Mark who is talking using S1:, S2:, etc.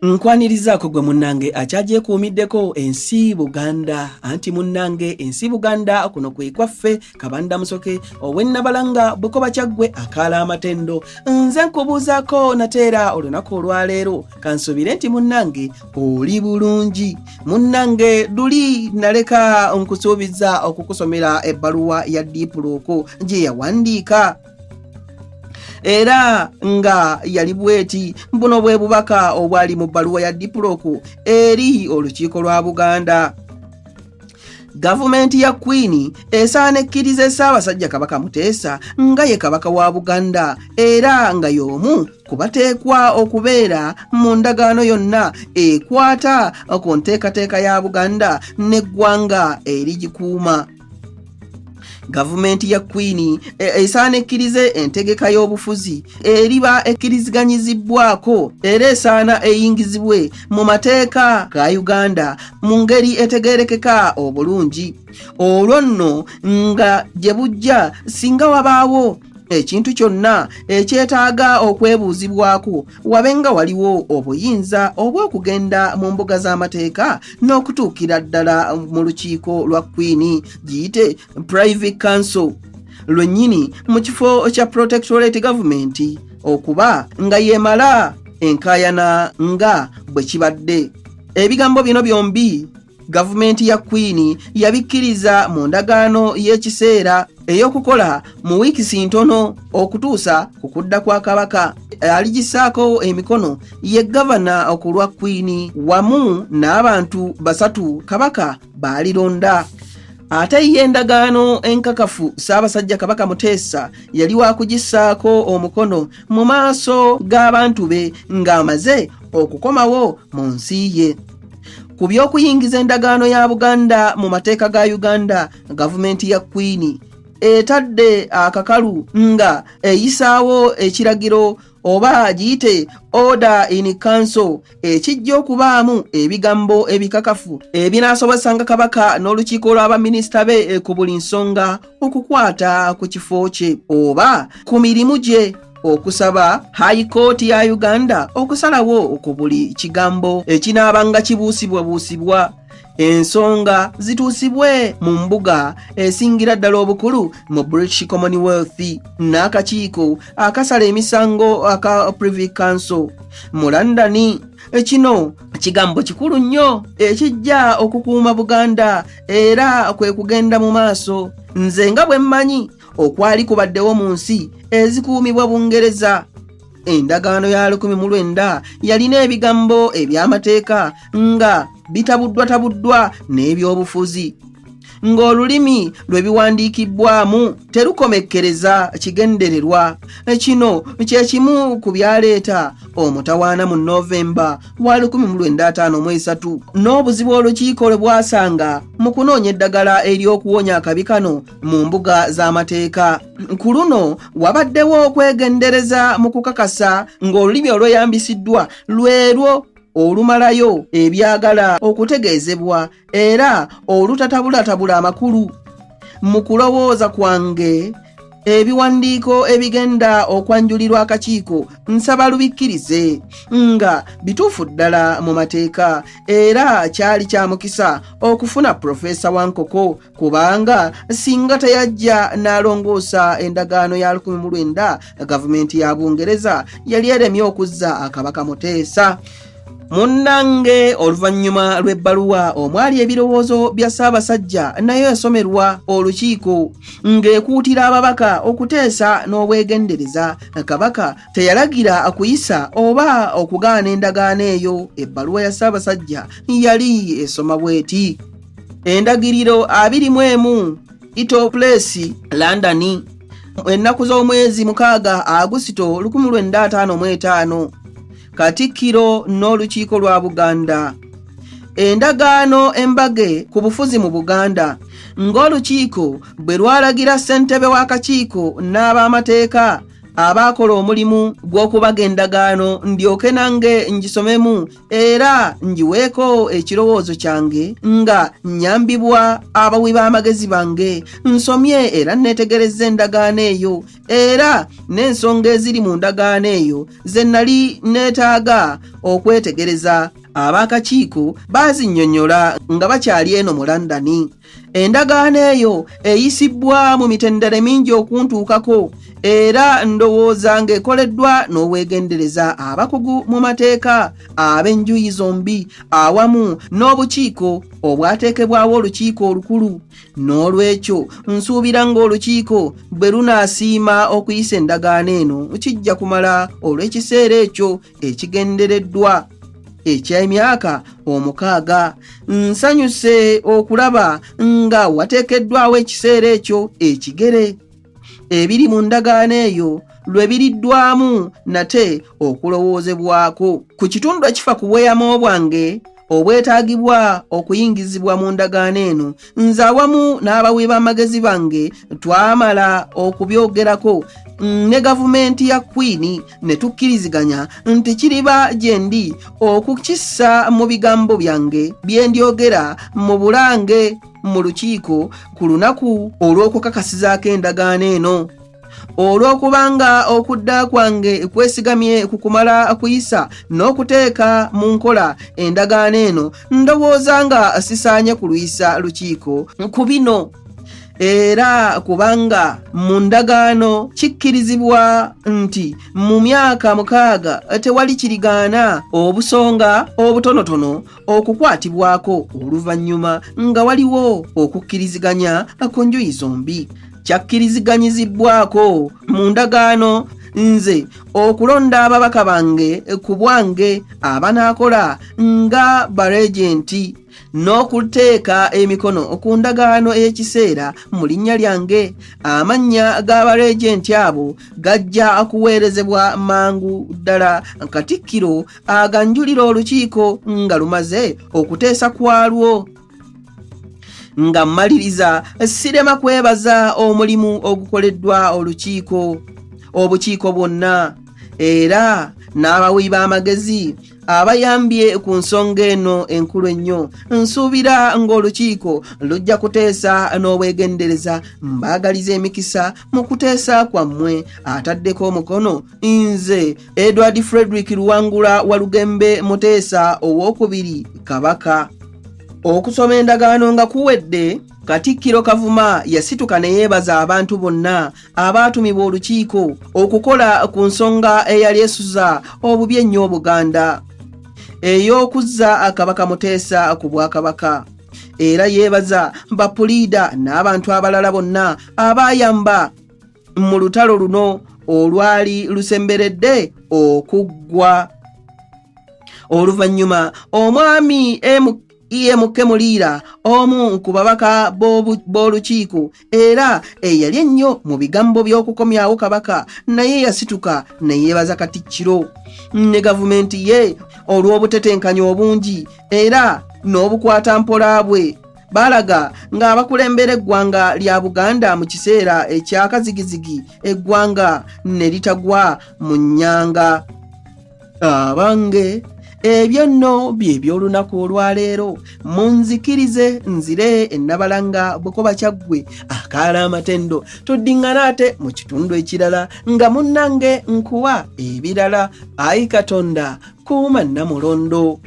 S1: Nkwanirizaako gwe munnange akyagyekuumiddeko ensi Buganda. Anti munnange ensi Buganda kuno kwe kwaffe Kabanda Musoke ow'ennabalanga Bukoba Kyaggwe akaala amatendo. Nze nkubuuzaako nateera olunaku olwaleero kansubire nti munnange oli bulungi. Munnange luli naleka nkusuubiza okukusomera ebbaluwa ya diipuloko gye yawandiika. Era nga yali bweti buno bwe bubaka obwali mu bbaluwa ya diipuloko eri olukiiko lwa Buganda. Gavumenti ya Queen esaana ekkirize Ssaabasajja Kabaka Muteesa nga ye kabaka wa Buganda era nga y'omu kubateekwa okubeera mu ndagaano yonna ekwata ku nteekateeka ya Buganda n'eggwanga erigikuuma. Gavumenti ya Queen esaana ekkirize entegeka y'obufuzi eriba ekkiriziganyizibwako era esaana eyingizibwe mu mateeka ga Uganda mu ngeri etegeerekeka obulungi. Olwo nno nga gye bujja singa wabaawo ekintu kyonna ekyetaaga okwebuuzibwako wabenga waliwo obuyinza obw'okugenda mu mbuga z'amateeka n'okutuukira ddala mu lukiiko lwa Queen giyite Private Council lwennyini mu kifo kya Protectorate Government okuba nga yeemala enkaayana nga bwe kibadde. Ebigambo bino byombi gavumenti ya Queen yabikkiriza mu ndagaano y'ekiseera ey'okukola mu wiikisi ntono okutuusa ku kudda kwa kabaka. Aligisaako emikono ye gavana okulwa Queen wamu n'abantu basatu kabaka baalironda. Ate ye endagaano enkakafu Ssaabasajja Kabaka Muteesa yali wakugisaako omukono mu maaso g'abantu be ng'amaze okukomawo mu nsi ye. Ku by'okuyingiza endagaano ya Buganda mu mateeka ga Uganda, gavumenti ya Queen etadde akakalu nga eyisaawo ekiragiro oba giyite Order in Council ekijja okubaamu ebigambo ebikakafu ebinaasobosanga kabaka n'olukiiko lw'abaminisita be ku buli nsonga okukwata ku kifo kye oba ku mirimu gye, okusaba High Court ya Uganda okusalawo ku buli kigambo ekinaabanga kibuusibwabuusibwa, ensonga zituusibwe mu mbuga esingira ddala obukulu mu British Commonwealth n'akakiiko akasala emisango aka Privy Council mu London. Kino kigambo kikulu nnyo ekijja okukuuma Buganda era kwe kugenda mu maaso. Nze nga bwe mmanyi okwali kubaddewo mu nsi ezikuumibwa Bungereza, endagaano ya 1900 yalina ebigambo eby'amateeka nga bitabuddwatabuddwa n'ebyobufuzi, ng'olulimi lwe biwandiikibbwamu terukomekkereza kigendererwa. Kino kye kimu ku byaleeta omutawaana mu Novemba wa 1953 n'obuzibu olukiiko lwe bwasanga mu kunoonya eddagala ery'okuwonya akabi kano mu mbuga z'amateeka. Ku luno wabaddewo okwegendereza mu kukakasa ng'olulimi olweyambisiddwa lwerwo olumalayo ebyagala okutegeezebwa era olutatabulatabula amakulu. Mu kulowooza kwange ebiwandiiko ebigenda okwanjulirwa akakiiko nsaba lubikkirize nga bituufu ddala mu mateeka era kyali kya mukisa okufuna Profesa Wankoko kubanga singa teyajja n'alongoosa endagaano ya 1900 gavumenti ya Bungereza yali eremye okuzza akabaka Muteesa. Munnange oluvannyuma lw'ebbaluwa omwali ebirowoozo bya Ssaabasajja nayo yasomerwa olukiiko ng'ekuutira ababaka okuteesa n'obwegendereza. Kabaka teyalagira kuyisa oba okugaana endagaano eyo. Ebbaluwa ya Ssaabasajja yali esoma bw'eti: endagiriro 21 Ito Place, London, ennaku z'omwezi 6 Agusito 1955. Katikkiro n'olukiiko lwa Buganda. Endagaano embage ku bufuzi mu Buganda ng'olukiiko bwe lwalagira ssentebe w'akakiiko n'ab'amateeka abaakola omulimu gw'okubaga endagaano ndyoke nange ngisomemu era njiweeko ekirowoozo kyange nga nnyambibwa abawi b'amagezi bange. Nsomye era neetegerezza endagaano eyo era n'ensonga eziri mu ndagaano eyo ze nnali neetaaga okwetegereza. Ab'akakiiko baazinnyonnyola nga bakyali eno mu London. Endagaano eyo eyisibbwa mu mitendera mingi okuntuukako era ndowooza ng'ekoleddwa n'obwegendereza abakugu mu mateeka ab'enjuyi zombi awamu n'obukiiko obwateekebwawo olukiiko olukulu. N'olwekyo nsuubira ng'olukiiko bwe lunaasiima okuyisa endagaano eno kijja kumala olw'ekiseera ekyo ekigendereddwa eky'emyaka 6. Nsanyuse okulaba nga wateekeddwawo ekiseera ekyo ekigere. Ebiri mu ndagaano eyo lwe biriddwamu nate okulowoozebwako. Ku kitundu ekifa ku bweyamo bwange obwetaagibwa okuyingizibwa mu ndagaano eno, nze awamu n'abawi b'amagezi bange twamala okubyogerako ne gavumenti ya Queen ne tukkiriziganya nti kiriba gye ndi okukissa mu bigambo byange bye ndyogera mu Bulange mu lukiiko ku lunaku olw'okukakasizaako endagaano eno. Olw'okubanga okudda kwange kwesigamye ku kumala kuyisa n'okuteeka mu nkola endagaano eno, ndowooza nga sisaanye kulwisa lukiiko ku bino. Era kubanga mu ndagaano kikkirizibwa nti mu myaka 6 tewali kirigaana obusonga obutonotono okukwatibwako oluvannyuma nga waliwo okukkiriziganya ku njuyi zombi. Kyakkiriziganyizibwako mu ndagaano nze okulonda ababaka bange ku bwange abanaakola nga baregenti n'okuteeka emikono ku ndagaano ey'ekiseera mu linnya lyange. Amannya g'abaregenti abo gajja kuweerezebwa mangu ddala Katikkiro aganjulira olukiiko nga lumaze okuteesa kwalwo. Nga mmaliriza sirema kwebaza omulimu ogukoleddwa obukiiko bwonna era n'abawi b'amagezi abayambye ku nsonga eno enkulu ennyo. Nsuubira ng'olukiiko lujja kuteesa n'obwegendereza. Mbaagaliza emikisa mu kuteesa kwammwe. Ataddeko omukono nze Edward Frederick Luwangula Walugembe Muteesa owookubiri Kabaka. Okusoma endagaano nga kuwedde, Katikkiro Kavuma yasituka ne yeebaza abantu bonna abaatumibwa olukiiko okukola ku nsonga eyali esuza obubi ennyo Obuganda ey'okuzza Kabaka Muteesa ku Bwakabaka. Era yeebaza bapuliida n'abantu abalala bonna abaayamba mu lutalo luno olwali lusemberedde okuggwa. Oluvannyuma omwami E.M.K. Muliira omu ku babaka b'olukiiko era eyali ennyo mu bigambo by'okukomyawo Kabaka naye yasituka ne yeebaza Katikkiro ne gavumenti ye olw'obutetenkanya obungi era n'obukwata mpola bwe. Balaga ng'abakulembera eggwanga lya Buganda mu kiseera ekyakazigizigi eggwanga ne litagwa mu nnyanga. Abange ebyo nno bye by'olunaku olwaleero. Munzikirize nzire ennabalanga Bukoba Kyaggwe akaala amatendo. Tuddiŋŋana ate mu kitundu ekirala nga munnange nkuwa ebirala. Ayi Katonda kuuma Namulondo.